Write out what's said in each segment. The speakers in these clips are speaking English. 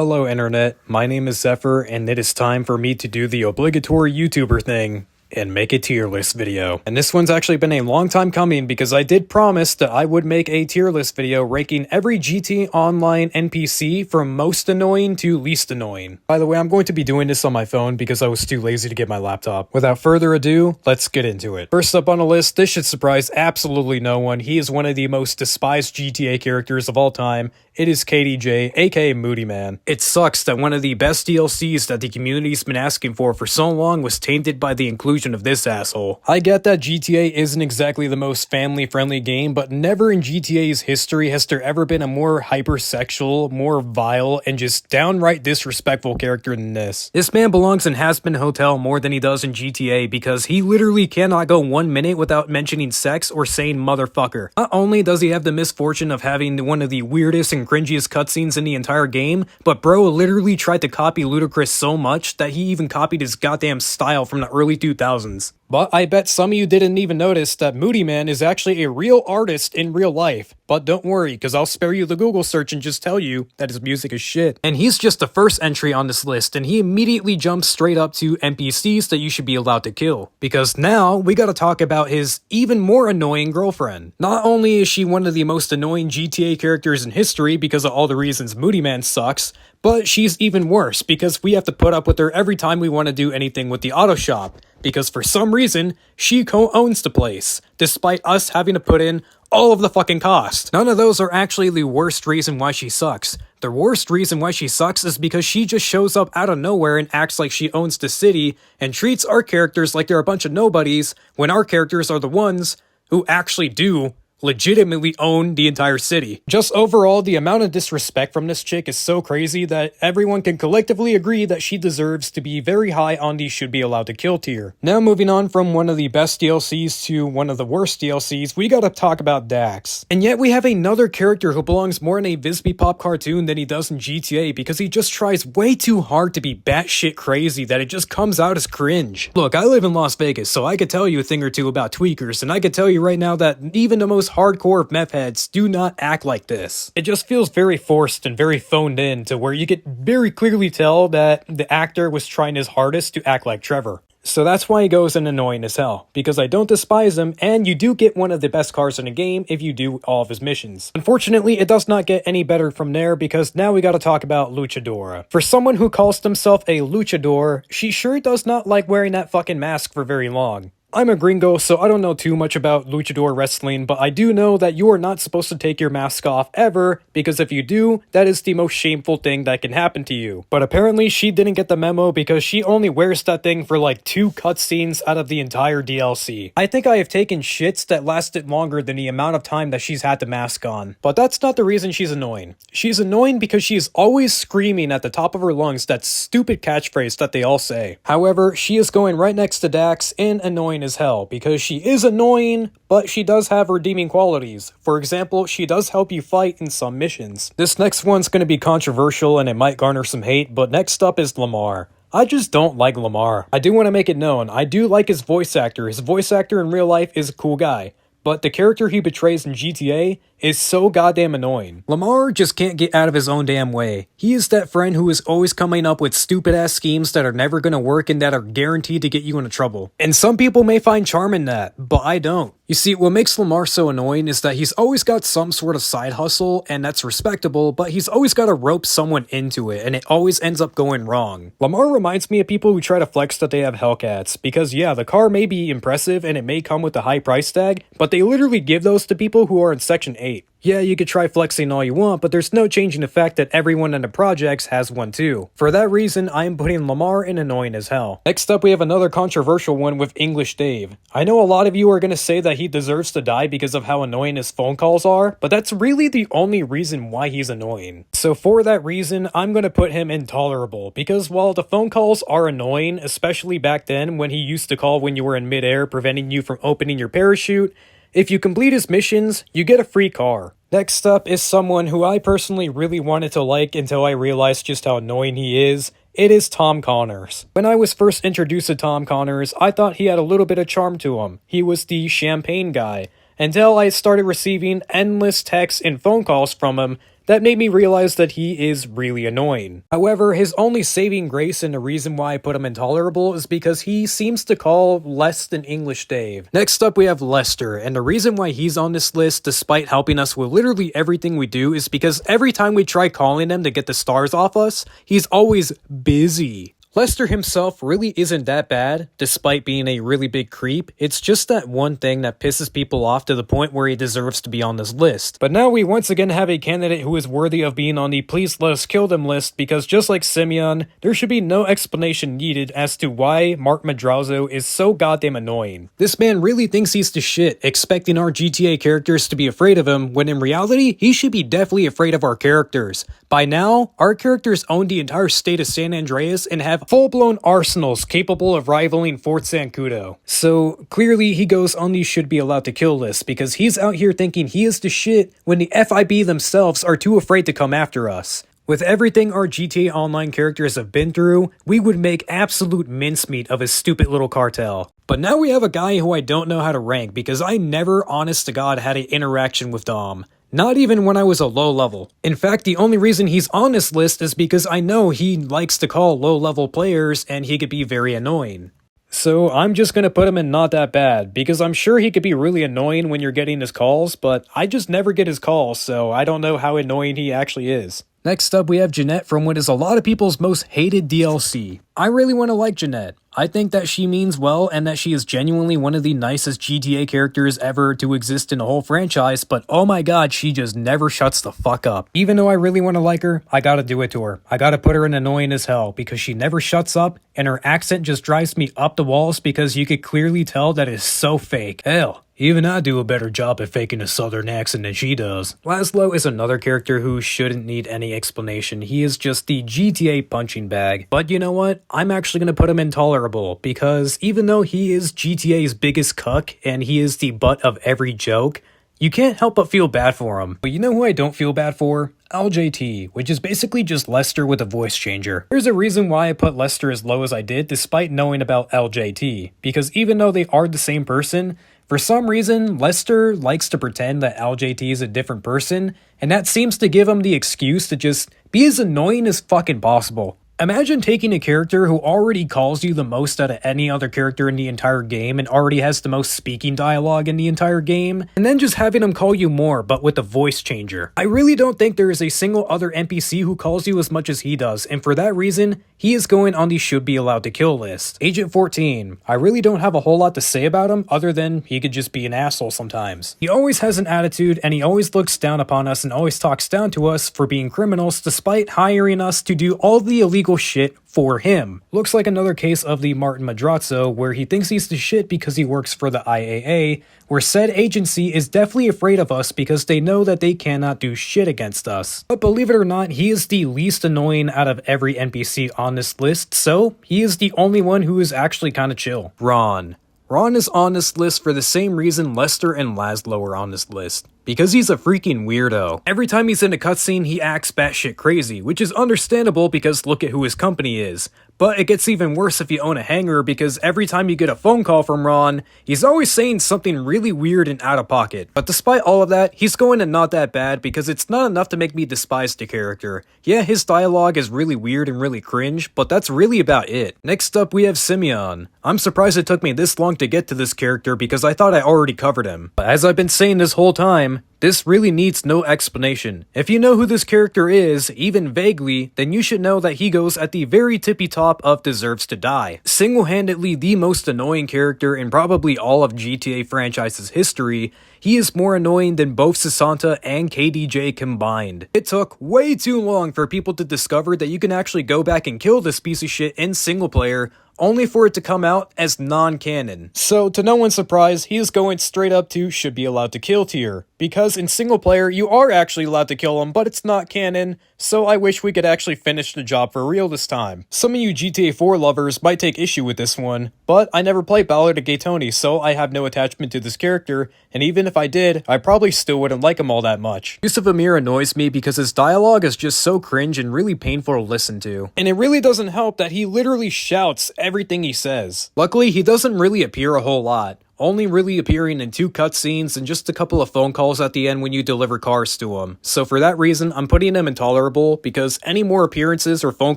Hello internet, my name is Zephyr and it is time for me to do the obligatory YouTuber thing and make a tier list video. And this one's actually been a long time coming because I did promise that I would make a tier list video ranking every GT Online NPC from most annoying to least annoying. By the way, I'm going to be doing this on my phone because I was too lazy to get my laptop. Without further ado, let's get into it. First up on the list, this should surprise absolutely no one. He is one of the most despised GTA characters of all time. It is KDJ, aka Moodymann. It sucks that one of the best DLCs that the community's been asking for so long was tainted by the inclusion of this asshole. I get that GTA isn't exactly the most family-friendly game, but never in GTA's history has there ever been a more hypersexual, more vile, and just downright disrespectful character than this. This man belongs in Hazbin Hotel more than he does in GTA because he literally cannot go 1 minute without mentioning sex or saying motherfucker. Not only does he have the misfortune of having one of the weirdest and cringiest cutscenes in the entire game, but bro literally tried to copy Ludacris so much that he even copied his goddamn style from the early 2000s. But I bet some of you didn't even notice that Moodymann is actually a real artist in real life. But don't worry, because I'll spare you the Google search and just tell you that his music is shit. And he's just the first entry on this list, and he immediately jumps straight up to NPCs that you should be allowed to kill. Because now, we gotta talk about his even more annoying girlfriend. Not only is she one of the most annoying GTA characters in history because of all the reasons Moodymann sucks, but she's even worse because we have to put up with her every time we want to do anything with the auto shop. Because for some reason, she co-owns the place, despite us having to put in all of the fucking cost. None of those are actually the worst reason why she sucks. The worst reason why she sucks is because she just shows up out of nowhere and acts like she owns the city and treats our characters like they're a bunch of nobodies when our characters are the ones who actually do legitimately own the entire city. Just overall, the amount of disrespect from this chick is so crazy that everyone can collectively agree that she deserves to be very high on the should be allowed to kill tier. Now moving on from one of the best DLCs to one of the worst DLCs, we gotta talk about Dax. And yet we have another character who belongs more in a Visby Pop cartoon than he does in GTA because he just tries way too hard to be batshit crazy that it just comes out as cringe. Look, I live in Las Vegas, so I could tell you a thing or two about tweakers, and I could tell you right now that even the most hardcore meth heads do not act like this. It just feels very forced and very phoned in to where you could very clearly tell that the actor was trying his hardest to act like Trevor. So that's why he goes in annoying as hell, because I don't despise him, and you do get one of the best cars in the game if you do all of his missions. Unfortunately, it does not get any better from there, because now we gotta talk about Luchadora. For someone who calls himself a luchador, she sure does not like wearing that fucking mask for very long. I'm a gringo, so I don't know too much about luchador wrestling, but I do know that you are not supposed to take your mask off ever, because if you do, that is the most shameful thing that can happen to you. But apparently she didn't get the memo because she only wears that thing for like 2 cutscenes out of the entire DLC. I think I have taken shits that lasted longer than the amount of time that she's had the mask on. But that's not the reason she's annoying. She's annoying because she is always screaming at the top of her lungs that stupid catchphrase that they all say. However, she is going right next to Dax and annoying as hell because she is annoying, but she does have redeeming qualities. For example, she does help you fight in some missions. This next one's going to be controversial and it might garner some hate, but next up is Lamar. I just don't like Lamar. I do want to make it known, I do like his voice actor. His voice actor in real life is a cool guy. But the character he betrays in GTA is so goddamn annoying. Lamar just can't get out of his own damn way. He is that friend who is always coming up with stupid ass schemes that are never gonna work and that are guaranteed to get you into trouble. And some people may find charm in that, but I don't. You see, what makes Lamar so annoying is that he's always got some sort of side hustle, and that's respectable, but he's always got to rope someone into it, and it always ends up going wrong. Lamar reminds me of people who try to flex that they have Hellcats, because yeah, the car may be impressive and it may come with a high price tag, but they literally give those to people who are in Section 8. Yeah, you could try flexing all you want, but there's no changing the fact that everyone in the projects has one too. For that reason, I am putting Lamar in annoying as hell. Next up, we have another controversial one with English Dave. I know a lot of you are going to say that he deserves to die because of how annoying his phone calls are, but that's really the only reason why he's annoying. So for that reason, I'm going to put him intolerable, because while the phone calls are annoying, especially back then when he used to call when you were in midair, preventing you from opening your parachute, if you complete his missions, you get a free car. Next up is someone who I personally really wanted to like until I realized just how annoying he is. It is Tom Connors. When I was first introduced to Tom Connors, I thought he had a little bit of charm to him. He was the champagne guy. Until I started receiving endless texts and phone calls from him that made me realize that he is really annoying. However, his only saving grace and the reason why I put him intolerable is because he seems to call less than English Dave. Next up we have Lester, and the reason why he's on this list despite helping us with literally everything we do is because every time we try calling him to get the stars off us, he's always busy. Lester himself really isn't that bad, despite being a really big creep. It's just that one thing that pisses people off to the point where he deserves to be on this list. But now we once again have a candidate who is worthy of being on the please let us kill them list, because just like Simeon, there should be no explanation needed as to why Mark Madrazo is so goddamn annoying. This man really thinks he's the shit, expecting our GTA characters to be afraid of him, when in reality, he should be definitely afraid of our characters. By now, our characters own the entire state of San Andreas and have full-blown arsenals capable of rivaling Fort Zancudo. So clearly he goes on the should be allowed to kill list because he's out here thinking he is the shit when the FIB themselves are too afraid to come after us. With everything our GTA Online characters have been through, we would make absolute mincemeat of his stupid little cartel. But now we have a guy who I don't know how to rank because I never, honest to God, had an interaction with Dom. Not even when I was a low level. In fact, the only reason he's on this list is because I know he likes to call low level players and he could be very annoying. So I'm just gonna put him in not that bad, because I'm sure he could be really annoying when you're getting his calls, but I just never get his calls, so I don't know how annoying he actually is. Next up we have Janette from what is a lot of people's most hated DLC. I really want to like Janette. I think that she means well and that she is genuinely one of the nicest GTA characters ever to exist in the whole franchise, but oh my god, she just never shuts the fuck up. Even though I really want to like her, I gotta do it to her. I gotta put her in annoying as hell because she never shuts up and her accent just drives me up the walls because you could clearly tell that it's so fake. Hell, even I do a better job at faking a southern accent than she does. Laszlo is another character who shouldn't need any explanation. He is just the GTA punching bag. But you know what? I'm actually going to put him intolerable because even though he is GTA's biggest cuck and he is the butt of every joke, you can't help but feel bad for him. But you know who I don't feel bad for? LJT, which is basically just Lester with a voice changer. There's a reason why I put Lester as low as I did despite knowing about LJT, because even though they are the same person, for some reason, Lester likes to pretend that LJT is a different person, and that seems to give him the excuse to just be as annoying as fucking possible. Imagine taking a character who already calls you the most out of any other character in the entire game and already has the most speaking dialogue in the entire game, and then just having him call you more, but with a voice changer. I really don't think there is a single other NPC who calls you as much as he does, and for that reason, he is going on the should be allowed to kill list. Agent 14. I really don't have a whole lot to say about him other than he could just be an asshole sometimes. He always has an attitude and he always looks down upon us and always talks down to us for being criminals despite hiring us to do all the illegal shit for him. Looks like another case of the Martin Madrazo where he thinks he's the shit because he works for the IAA, where said agency is definitely afraid of us because they know that they cannot do shit against us. But believe it or not, he is the least annoying out of every NPC on this list, so he is the only one who is actually kinda chill. Ron. Ron is on this list for the same reason Lester and Laszlo are on this list. Because he's a freaking weirdo. Every time he's in a cutscene, he acts batshit crazy, which is understandable because look at who his company is. But it gets even worse if you own a hangar because every time you get a phone call from Ron, he's always saying something really weird and out of pocket. But despite all of that, he's going to not that bad because it's not enough to make me despise the character. Yeah, his dialogue is really weird and really cringe, but that's really about it. Next up, we have Simeon. I'm surprised it took me this long to get to this character because I thought I already covered him. But as I've been saying this whole time, this really needs no explanation. If you know who this character is, even vaguely, then you should know that he goes at the very tippy top of deserves to die. Single-handedly the most annoying character in probably all of GTA franchise's history, he is more annoying than both Sasanta and KDJ combined. It took way too long for people to discover that you can actually go back and kill this piece of shit in single player, only for it to come out as non-canon. So, to no one's surprise, he is going straight up to should be allowed to kill tier. Because in single player, you are actually allowed to kill him, but it's not canon, so I wish we could actually finish the job for real this time. Some of you GTA 4 lovers might take issue with this one, but I never played Ballad of Gay Tony, so I have no attachment to this character, and even if I did, I probably still wouldn't like him all that much. Use of Amir annoys me because his dialogue is just so cringe and really painful to listen to. And it really doesn't help that he literally shouts everything he says. Luckily, he doesn't really appear a whole lot. only really appearing in 2 cutscenes and just a couple of phone calls at the end when you deliver cars to him. So for that reason, I'm putting him intolerable, because any more appearances or phone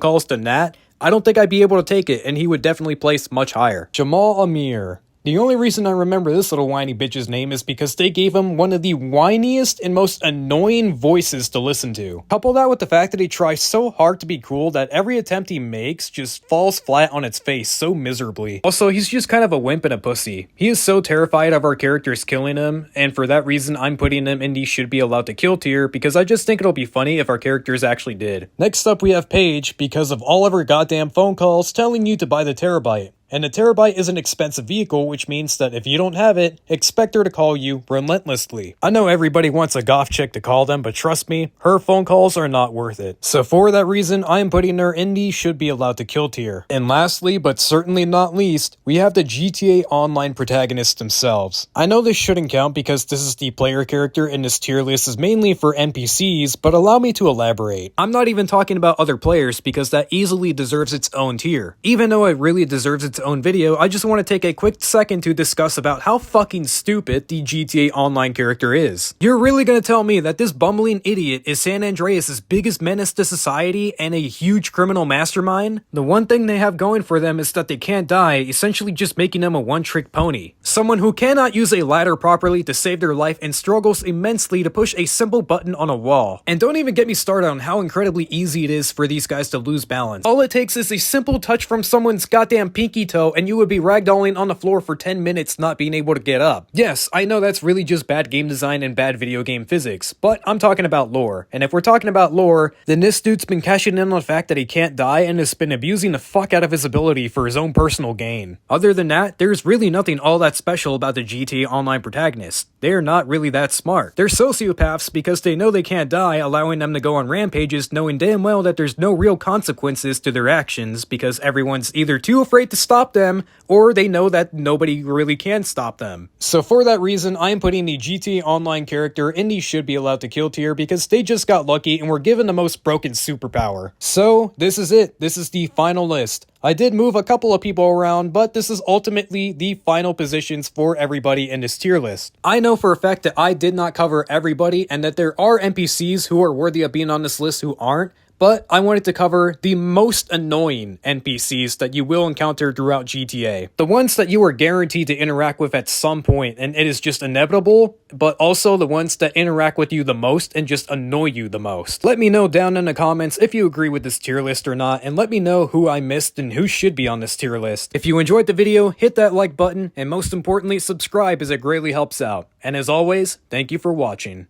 calls than that, I don't think I'd be able to take it, and he would definitely place much higher. Jamal Amir. The only reason I remember this little whiny bitch's name is because they gave him one of the whiniest and most annoying voices to listen to. Couple that with the fact that he tries so hard to be cool that every attempt he makes just falls flat on its face so miserably. Also, he's just kind of a wimp and a pussy. He is so terrified of our characters killing him, and for that reason I'm putting him in the should be allowed to kill tier, because I just think it'll be funny if our characters actually did. Next up we have Paige, because of all of her goddamn phone calls telling you to buy the terabyte. And the terabyte is an expensive vehicle, which means that if you don't have it, expect her to call you relentlessly. I know everybody wants a goth chick to call them, but trust me, her phone calls are not worth it. So for that reason, I am putting her in the should be allowed to kill tier. And lastly, but certainly not least, we have the GTA Online protagonists themselves. I know this shouldn't count because this is the player character and this tier list is mainly for NPCs, but allow me to elaborate. I'm not even talking about other players because that easily deserves its own tier. Even though it really deserves its own video, I just want to take a quick second to discuss about how fucking stupid the GTA Online character is. You're really gonna tell me that this bumbling idiot is San Andreas' biggest menace to society and a huge criminal mastermind? The one thing they have going for them is that they can't die, essentially just making them a one-trick pony. Someone who cannot use a ladder properly to save their life and struggles immensely to push a simple button on a wall. And don't even get me started on how incredibly easy it is for these guys to lose balance. All it takes is a simple touch from someone's goddamn pinky toe and you would be ragdolling on the floor for 10 minutes not being able to get up. Yes, I know that's really just bad game design and bad video game physics, but I'm talking about lore. And if we're talking about lore, then this dude's been cashing in on the fact that he can't die and has been abusing the fuck out of his ability for his own personal gain. Other than that, there's really nothing all that special about the GTA Online protagonists. They're not really that smart. They're sociopaths because they know they can't die, allowing them to go on rampages knowing damn well that there's no real consequences to their actions because everyone's either too afraid to stop them or they know that nobody really can stop them. So for that reason, I am putting the GTA Online character in the should be allowed to kill tier because they just got lucky and were given the most broken superpower. So this is it. This is the final list. I did move a couple of people around, but this is ultimately the final positions for everybody in this tier list. I know for a fact that I did not cover everybody and that there are NPCs who are worthy of being on this list who aren't, but I wanted to cover the most annoying NPCs that you will encounter throughout GTA. The ones that you are guaranteed to interact with at some point and it is just inevitable, but also the ones that interact with you the most and just annoy you the most. Let me know down in the comments if you agree with this tier list or not, and let me know who I missed and who should be on this tier list. If you enjoyed the video, hit that like button, and most importantly, subscribe as it greatly helps out. And as always, thank you for watching.